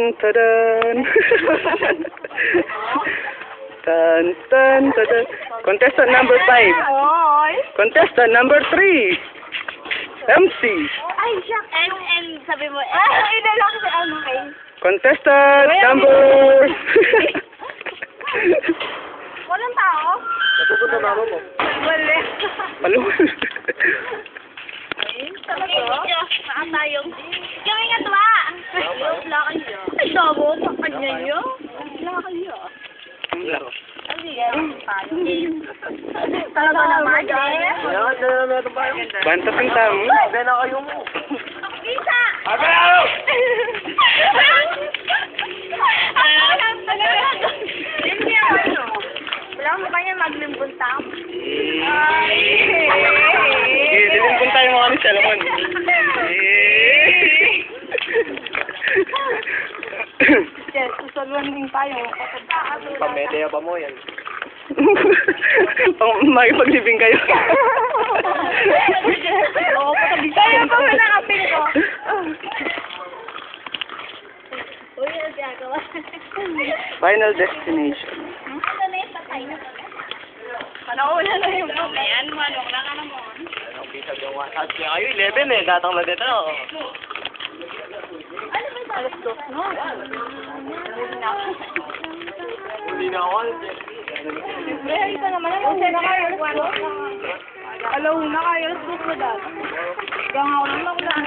Dun, ta-dun. Dun, dun, ta-dun. Contestant number 5. Contestant number 3. MC. Ay, siya. And sabi mo, inalok si ano kay. Contestant number... Walang tao? Napupunta mama mo. Wala. Palun. Talaga? Saan tayong? Yung ingat ba? Wala kayo. Ay, damo. Kanya nyo. Wala kayo. Hindi tayo. Talaga naman. Yan, dala na ito pa yun. Bantas ang tamo. Sabi na kayo mo. Isa! Sabi na kayo! Hindi ako ano. Wala mo ba niya maglimbon tao? Dilimpun tayo mga ni Salomon. Yes, susaluan din tayo. Pamedya pa mo yan. Makipaglibing kayo. Oo, patabi tayo pa wala kaping ko. Uy, ano gagawa? Final destination. Ano na yung patay na? Panaula na yung book. Ayan, manok na ka naman. Ang bisag yung 1. At kaya kayo 11 eh. Datang na dito. Ano ba yung alas 2? No? Hindi na ako. Siyempre, ito naman. Ano na kayo? Alaw na kayo. Alas 2 na dati. Hanggang ako lang ako lang.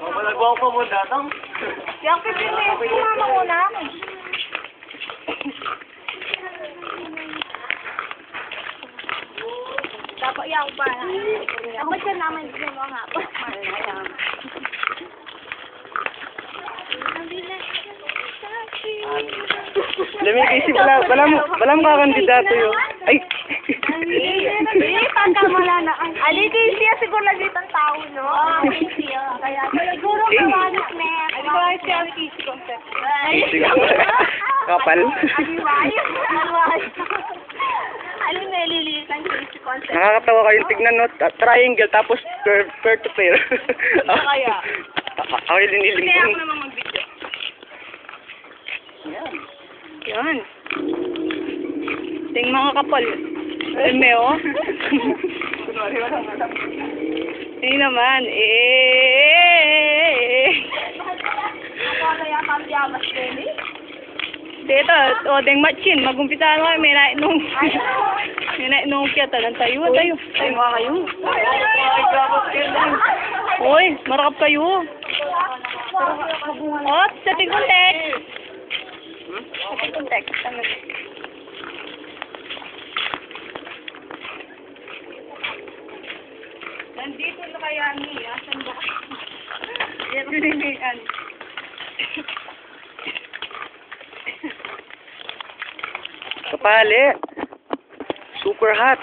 Malagwa ko mo datang. Yung 15 minutes, kumama muna ako. Dapat yung ba? Dapat siya naman din mo nga. Lamig isip lang. Wala mo kakandidato yun. Ay! Hindi, pagkamala na. Aligi siya siguro naglit ang tao, no? Oo, siya. Kaya siguro kawanis na. Ano ba siya ang PC concept? Kapal. Ano na liliit ang PC concept? Nakakatawa kayong tignan, no? Triangle, tapos pair to pair. Kaya? Ako yung linilimpun. Kaya ako naman mag-video. Yan. Ting mga kapal. Eme, oh. Hindi naman. Ako na yata ang yabas din eh. Dito, o, deng matchin. Magumpisahan ko, may nainong. May nainong kaya talang tayo. Tayo nga kayo. Hoy, marakap kayo. Oh, sa tig-contek. Sa tig-contek. Nandito na kaya niya. Asan ba? Dito nilihan. Kapali. Super hot.